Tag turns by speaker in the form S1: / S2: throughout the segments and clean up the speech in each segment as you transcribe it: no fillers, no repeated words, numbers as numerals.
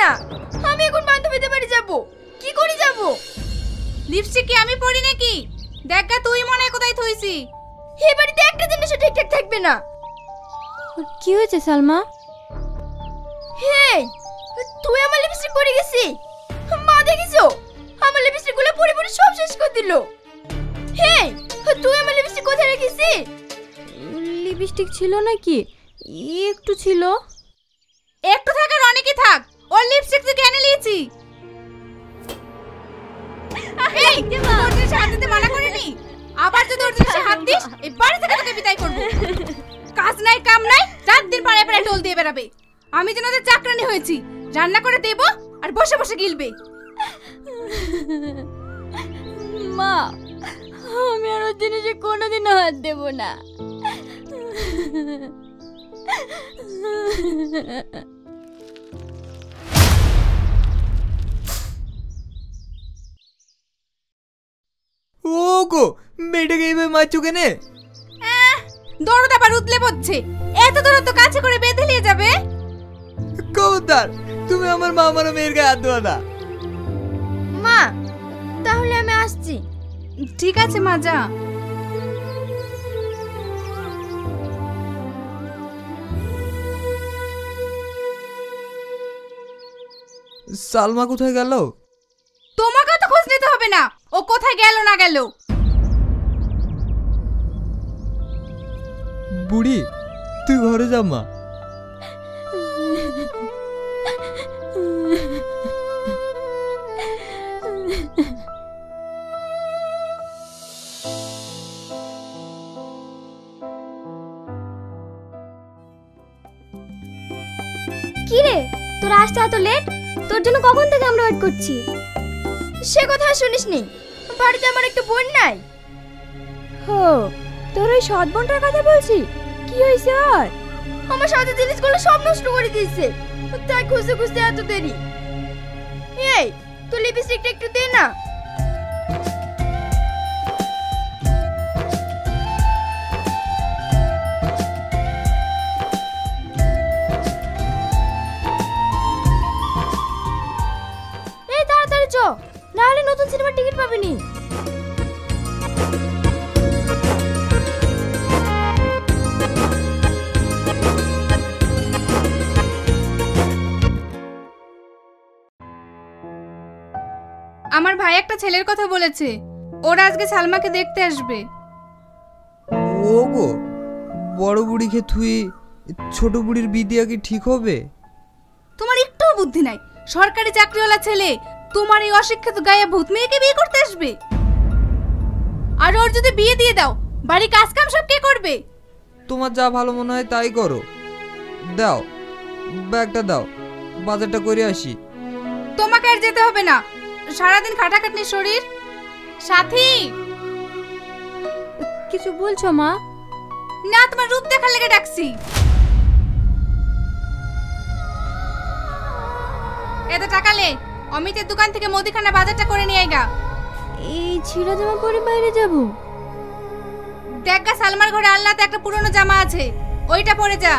S1: না, আমি এখন বান্ধবীদের বাড়ি যাব। কি করে যাব?
S2: লিপস্টিক কি আমি পরি নাকি? দেখা তুই মনে হয় কোথায় থইছি।
S1: এই বাড়িতে একটা জিনিসও ঠিকঠাক থাকবে না।
S3: কি হয়েছে সালমা?
S1: হেই, তুই আমার লিপস্টিক পরে গেছি। মা দেখিছো? আমার লিপস্টিক গুলো পরে পরে সব শেষ করে দিল। হেই, তুই আমার লিপস্টিক কোথায় রেখেছিস?
S3: লিপস্টিক ছিল নাকি? একটু ছিল।
S2: একটু থাকার অনেকই থাক, ওর লিপস্টিক তুই কেন নিয়েছি? এই তোর জিনিসে হাত দিতে মানা করিনি? আবার যদি ওর জিনিসে হাত দিস এই বাড়ি থেকে তোকে বিদায় করব। কাজ নাই কাম নাই, রাত দিন পাড়ায় পাড়ায় টোল দিয়ে বেড়াবে। আমি যেন ওদের চাকরানি হয়েছি, রান্না করে দেব আর বসে বসে গিলবে।
S3: মা, আমি আর ওর জিনিসে কোনোদিনও হাত দেব না।
S4: ওগো, মেয়েটাকে এইভাবে মারছো কেনে?
S2: দরদ আবার উতলে পড়ছে। এত দরদ তো কাছে করে বেঁধে নিয়ে যাবে।
S4: কবুতর, তুমি আমার মা আমার মেয়ের গায়ে হাত দেওয়া না।
S1: মা, তাহলে আমি আসছি।
S2: ঠিক আছে মা, যা।
S4: সালমা কোথায় গেল?
S2: তোমাকে তো খোঁজ নিতে হবে না, ও কোথায় গেল না গেল।
S4: বুড়ি, তুই ঘরে যা মা।
S3: কি রে, তোর আসতে এত লেট? তোর জন্য কখন থেকে আমরা ওয়েট করছি।
S1: সে কথা শুনিসনি? বাড়িতে আমার একটা বোন নাই।
S3: হো, তোর ওই সৎ বোনটার কথা বলছি? কি হয়েছে আর?
S1: আমার সাথে জিনিসগুলো সব নষ্ট করে দিয়েছে, তাই খুঁজতে খুঁজতে এত দেরি। এই, তুই লিপস্টিকটা একটু দে না।
S3: এই তাড়াতাড়ি চ, না হলে নতুন সিনেমার টিকিট পাবি নি।
S2: আমার ভাই একটা ছেলের কথা বলেছে, ওরা আজকে সালমাকে দেখতে আসবে।
S4: ওগো, বড় বুড়িকে থুই ছোট বুড়ির বিয়ে কি ঠিক হবে?
S2: তোমার একটুও বুদ্ধি নাই। সরকারি চাকরিওয়ালা ছেলে তোমার এই অশিক্ষিত গায়ে ভূত মেয়েকে বিয়ে করতে আসবে? আর ওর যদি বিয়ে দিয়ে দাও, বাড়ি কাজ কাম সব কে করবে?
S4: তোমার যা ভালো মনে হয় তাই করো। দাও, ব্যাগটা দাও, বাজারটা করে আসি।
S2: তোমাকে আর যেতে হবে না, সারাদিন খাটাখাটনি শরীর। সাথী,
S3: কিছু বলছো মা?
S2: না, তোমার রূপ দেখার লেগে ডাকছি। এত টাকা লে, অমিতের দোকান থেকে মুদিখানা বাজারটা করে নিয়ে আইগা।
S3: এই ছিঁড়া জামা পরে বাইরে যাব?
S2: দেখা সালমার ঘরে আল্লাহতে একটা পুরনো জামা আছে, ওইটা পরে যা।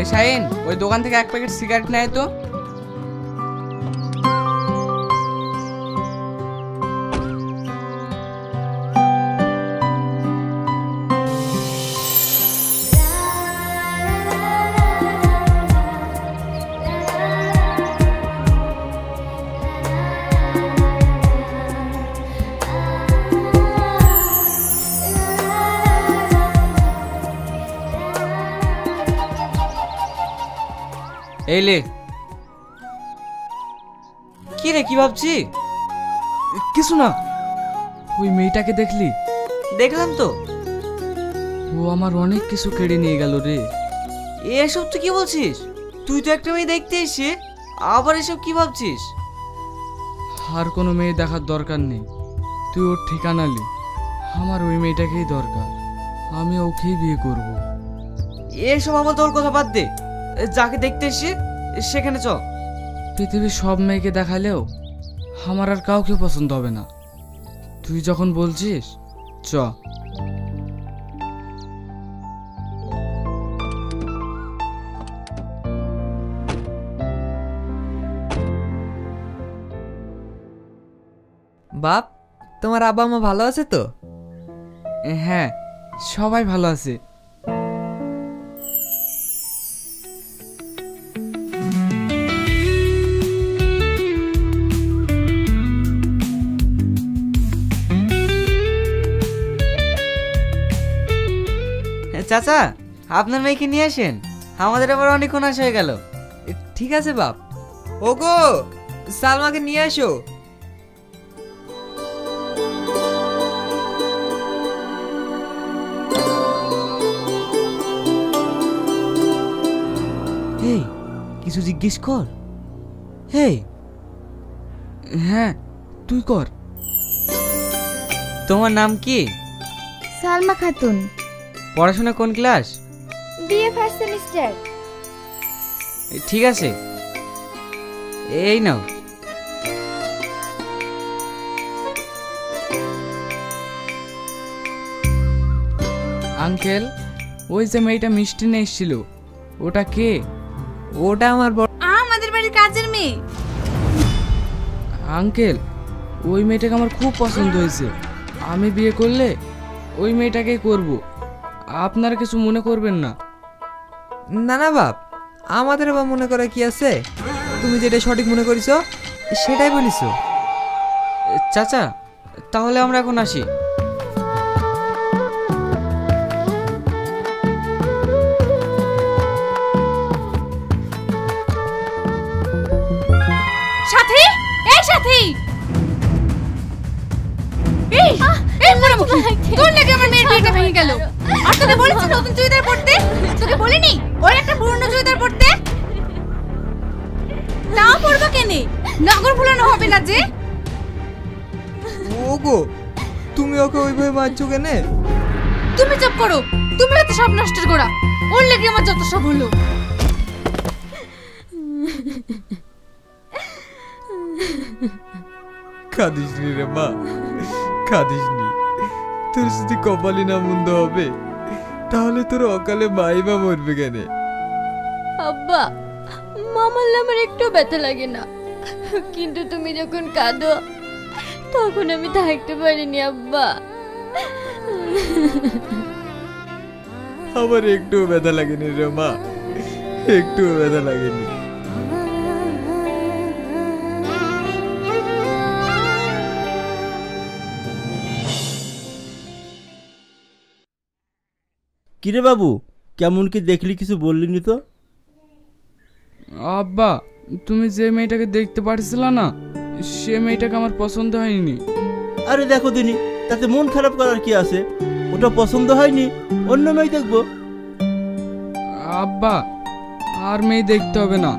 S5: এই শাহিন, ওই দোকান থেকে এক প্যাকেট সিগারেট নেয় তো।
S6: এই লে। কি রে, কি ভাবছি?
S5: কিছু না। ওই মেয়েটাকে দেখলি?
S6: দেখলাম তো।
S5: ও আমার অনেক কিছু কেড়ে নিয়ে গেল রে।
S6: এসব তুই কি বলছিস? তুই তো একটা মেয়ে দেখতে এসে আবার এসব কি ভাবছিস?
S5: আর কোনো মেয়ে দেখার দরকার নেই, তুই ওর ঠিকানা লি। আমার ওই মেয়েটাকেই দরকার, আমি ওকেই বিয়ে করব।
S6: এসব আমার তোর কথা বাদ দে, যাকে দেখতে এসে সেখানে চ।
S5: পৃথিবীর সব মেয়েকে দেখালেও আমার আর কাউকে পছন্দ হবে না। তুই যখন বলছিস চ।
S4: বাপ, তোমার আব্বা মা ভালো আছে তো?
S5: হ্যাঁ, সবাই ভালো আছে।
S6: চাচা, আপনার মেয়েকে নিয়ে আসেন, আমাদের আবার অনেকক্ষণ আসা হয়ে গেল।
S4: ঠিক আছে বাপ। ওগো, সালমাকে নিয়ে আসো।
S6: এই কিছু জিজ্ঞেস কর। হেই,
S5: হ্যাঁ তুই কর।
S6: তোমার নাম কি?
S3: সালমা খাতুন।
S6: পড়াশোনা কোন ক্লাস?
S3: BA first semester.
S6: ঠিক আছে, এই নাও।
S5: আঙ্কেল, ওই যে মেয়েটা মিষ্টি নিয়ে এসেছিল, ওটা কে?
S4: ওটা আমার বড়।
S2: আমাদের বাড়ির কাজের মেয়ে।
S5: আঙ্কেল, ওই মেয়েটাকে আমার খুব পছন্দ হয়েছে। আমি বিয়ে করলে ওই মেয়েটাকেই করব। আপনারা কিছু মনে করবেন না।
S4: না না বাপ, আমাদের আবার মনে করে কি আছে? তুমি যেটা সঠিক মনে করিছো সেটাই বলিছো।
S6: চাচা, তাহলে আমরা এখন আসি।
S2: সাথী, এই সাথী, এই এই পোড়ামুখী, তোর লাগে আমার মেয়ের বিয়েটা ভেঙে গেল। আর তোকে বলেছি নতুন চুড়িদার পরতে? তোকে বলিনি ওর একটা পুরনো চুড়িদার পরতে? তাও পরবা কেনে? নগর ভুলানো হবে না যে।
S4: ওগো, তুমি ওকে ওইভাবে মারছো কেনে?
S2: তুমি চুপ করো, তুমি হচ্ছে সব নষ্টের গোড়া। ওর লেগে আমার যত সব হলো।
S4: কাঁদিস নি রে মা, কাঁদিস নি। তোর যদি কপালই না মন্দ হবে তাহলে তোর অকালে মাই বা মরবে কেনে?
S1: আব্বা, মামাল্লা আমার একটু ব্যথা লাগে না, কিন্তু তুমি যখন কাঁদো তখন আমি থাকতে পারিনি আব্বা।
S4: আমার একটুও ব্যথা লাগেনি রে মা, একটুও ব্যথা লাগেনি।
S7: কিরে বাবু, কেমন কি দেখলি, কিছু বললিনি তো?
S5: আব্বা, তুমি যে মেয়েটাকে দেখতে পারছিলে না, সে মেয়েটাকে আমার পছন্দ হয়নি।
S7: আরে দেখো দিনি, তাতে মন খারাপ করার কি আছে? ওটা পছন্দ হয়নি, অন্য মেয়ে দেখবো।
S5: আব্বা, আর মেয়ে দেখতে হবে না।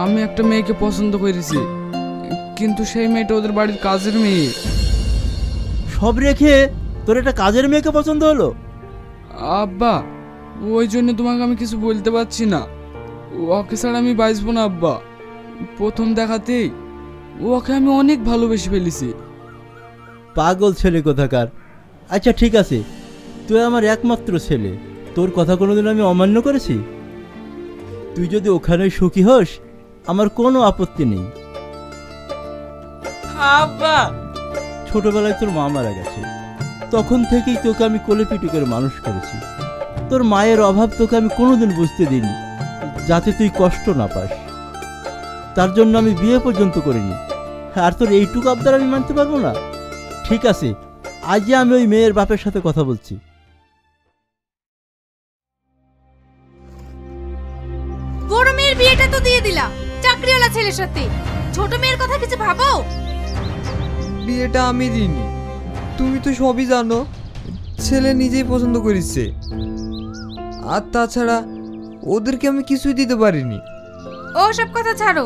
S5: আমি একটা মেয়েকে পছন্দ করেছি, কিন্তু সেই মেয়েটা ওদের বাড়ির কাজের মেয়ে।
S7: সব রেখে তোর একটা কাজের মেয়েকে পছন্দ হলো?
S5: আব্বা, ওই জন্য তোমাকে আমি কিছু বলতে পারছি না। ওকে ছাড়া আমি বাঁচবো না আব্বা। প্রথম দেখাতেই ওকে আমি অনেক ভালোবেসে ফেলেছি।
S7: পাগল ছেলে কোথাকার। আচ্ছা ঠিক আছে, তুই আমার একমাত্র ছেলে, তোর কথা কোনোদিন আমি অমান্য করেছি? তুই যদি ওখানে সুখী হোস আমার কোনো আপত্তি নেই।
S6: আব্বা,
S7: ছোটবেলায় তোর মা মারা গেছে, তখন থেকেই তোকে আমি কোলে পিটি করে মানুষ করেছি। তোর মায়ের অভাব তোকে আমি কোনোদিন বুঝতে দিইনি, যাতে তুই কষ্ট না পাস। তার জন্য আমি বিয়ে পর্যন্ত করিনি। আর তোর এইটুকু আবদার আমি মানতে পারবো না? ঠিক আছে, আজই আমি ওই মেয়ের বাপের সাথে কথা বলছি।
S2: বড় মেয়ের বিয়েটা তো দিয়ে দিলা চাকরিওয়ালা ছেলের সাথে, ছোট মেয়ের কথা কিছু ভাবো?
S4: বিয়েটা আমি দিইনি, তুমি তো সবই জানো। ছেলে নিজেই পছন্দ করেছে, আর তাছাড়া ওদেরকে আমি কিছুই দিতে পারিনি।
S2: ও সব কথা ছাড়ো,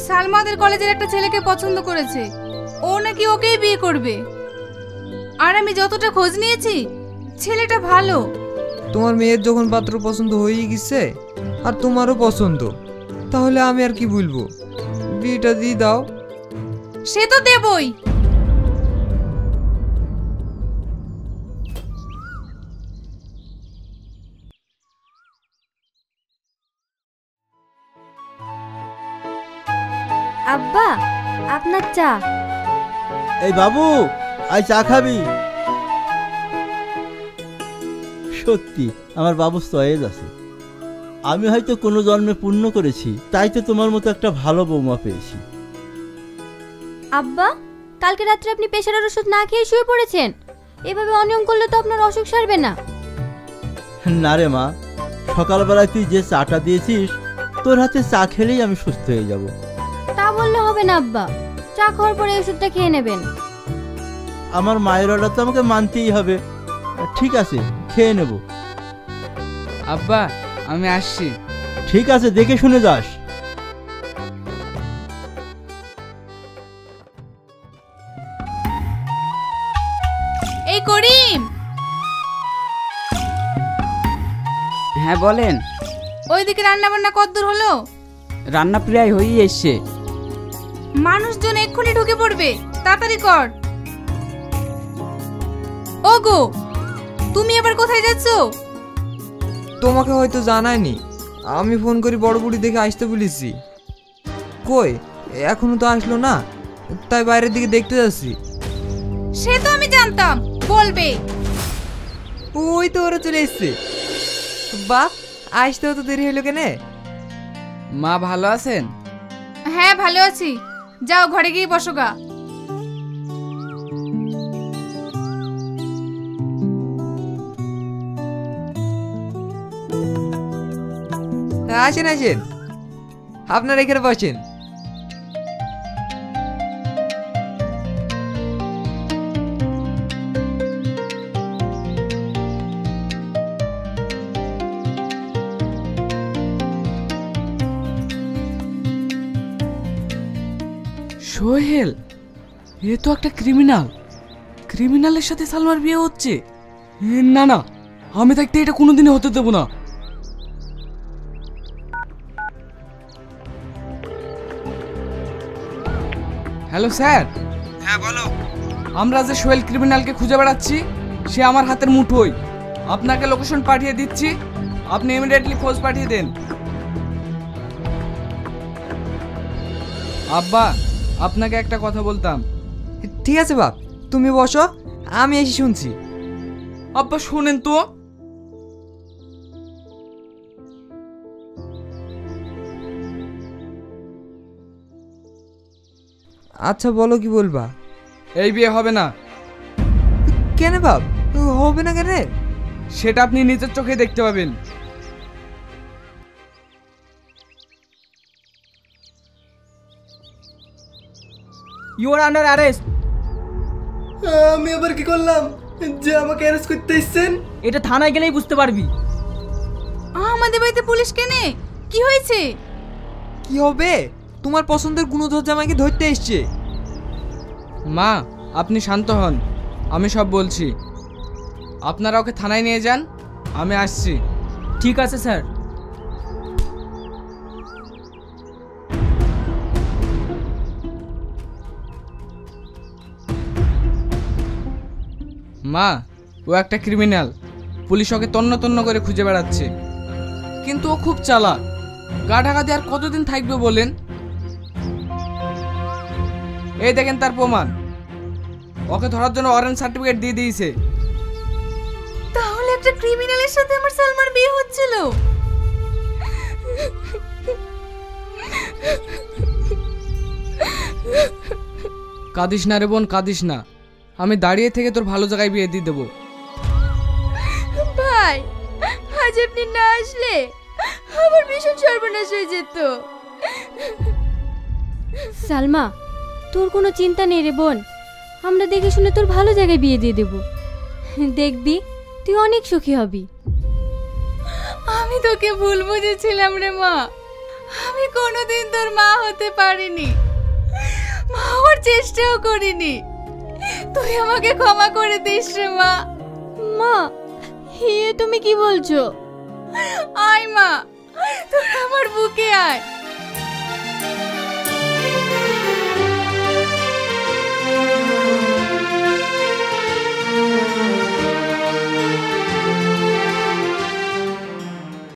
S2: সালমাদের কলেজের একটা ছেলেকে পছন্দ করেছে, ও নাকি ওকেই বিয়ে করবে। আর আমি যতটা খোঁজ নিয়েছি ছেলেটা ভালো,
S4: তোমার মেয়ের যখন পাত্র পছন্দ হয়েই গেছে আর তোমারও পছন্দ, তাহলে আমি আর কি বলবো, বিয়েটা দিয়ে দাও।
S2: সে তো দেবই।
S3: আব্বা, আপনার চা।
S7: এই বাবু, আয় চা খাবি? সত্যি আমার বাবু সয়েজ আছে। আমি হয়তো কোনো জন্মে পুণ্য করেছি, তাই তো তোমার মতো একটা ভালো বৌমা পেয়েছি।
S3: আব্বা, কালকে রাত্রে আপনি প্রেশারের ওষুধ না খেয়ে শুয়ে পড়েছেন। এভাবে অনিয়ম করলে তো আপনার অসুখ সারবে না।
S7: না রে মা, সকালবেলায় তুই যে চাটা দিয়েছিস, তোর হাতে চা খেলেই আমি সুস্থ হয়ে যাব।
S3: তা বললে হবে না আব্বা, চা খাওয়ার পরে ওষুধটা খেয়ে নেবেন।
S7: আমার মায়ের অর্ডার তো আমাকে মানতেই হবে। ঠিক আছে, খেয়ে নেব।
S5: আব্বা, আমি আসছি।
S7: ঠিক আছে, দেখে শুনে যাস।
S2: এই করিম,
S8: হ্যাঁ বলেন।
S2: ওইদিকে রান্না বান্না কতদূর হলো?
S8: রান্না প্রায় হয়েই এসছে।
S2: মানুষজন এক্ষুনি ঢুকে পড়বে, তাড়াতাড়ি কর। ওগো, তুমি এবার কোথায় যাচ্ছ?
S4: তোমাকে হয়তো জানায়নি, আমি ফোন করি বড় বুড়ি দেখে আসতে বলেছি। কই এখনো তো আসলো না, তাই বাইরের দিকে দেখতে যাচ্ছি।
S2: সে তো আমি জানতাম বলবে।
S4: ওই তো ওরা চলে এসছে। বাহ, আসতেও তো দেরি হলো কেনে?
S5: মা ভালো আছেন?
S2: হ্যাঁ ভালো আছি, যাও ঘরে গিয়ে বসো গা।
S4: আসেন আসেন, আপনারা এখানে বসেন।
S5: সোহেল, এ তো একটা ক্রিমিনাল। ক্রিমিনালের সাথে সালমার বিয়ে হচ্ছে? না না, আমি থাকতে এটা কোনোদিনই হতে দেবো না। Hello sir.
S4: হ্যাঁ বলো।
S5: আমরা যে সোহেল ক্রিমিনালকে খুঁজে বেড়াচ্ছি, সে আমার হাতের মুঠোই। আপনাকে লোকেশন পাঠিয়ে দিচ্ছি, আপনি ইমিডিয়েটলি খোঁজ পাঠিয়ে দেন। আব্বা, আপনাকে একটা কথা বলতাম।
S4: ঠিক আছে বাপ, তুমি বসো, আমি এসে শুনছি।
S5: আব্বা শোনেন তো।
S4: আচ্ছা বলো, কি বলবা?
S5: এই বিয়ে হবে না।
S4: কেন বাপ, হবে না কেন?
S5: সেটা আপনি নিজের চোখে দেখতে পাবেন।
S6: You are under arrest.
S9: আমি আবার কি করলাম যে আমাকে অ্যারেস্ট করতে এসেছেন?
S6: এটা থানায় গেলেই বুঝতে পারবি।
S2: আমাদের বাড়িতে পুলিশ কেনে? কি হয়েছে?
S4: কি হবে, তোমার পছন্দের গুণধর জামাইকে ধরতে এসছে।
S5: মা, আপনি শান্ত হন, আমি সব বলছি। আপনারা ওকে থানায় নিয়ে যান, আমি আসছি।
S6: ঠিক আছে স্যার।
S5: মা, ও একটা ক্রিমিনাল। পুলিশ ওকে তন্ন তন্ন করে খুঁজে বেড়াচ্ছে, কিন্তু ও খুব চালাক। গা ঢাকা দিয়ে আর কতদিন থাকবে বলেন? এই দেখেন তার প্রমাণ। ওকে ধরার জন্য ওয়ারেন্ট সার্টিফিকেট দিয়ে দিয়েছে।
S2: তাহলে একটা ক্রিমিনালের সাথে আমার সালমার বিয়ে হচ্ছিল।
S5: কাঁদিস না রে বোন, কাঁদিস না। আমি দাঁড়িয়ে থেকে তোর ভালো জায়গায় বিয়ে দিয়ে দেবো।
S1: ভাই, আজ আপনি না আসলে আমার ভীষণ সর্বনাশ হয়ে যেত।
S3: সালমা, তোর কোনো চিন্তা নেই রে বোন, আমরা দেখে শুনে তোর ভালো জায়গায় বিয়ে দিয়ে দেব। দেখবি তুই অনেক সুখী হবি।
S2: আমি তোকে ভুল বুঝেছিলাম রে মা। আমি কোনোদিন তোর মা হতে পারিনি, মা হওয়ার চেষ্টাও করিনি। তুই আমাকে ক্ষমা করে দিস রে মা।
S3: মা, তুমি কি বলছো?
S2: আয় মা, তোর আমার বুকে আয়।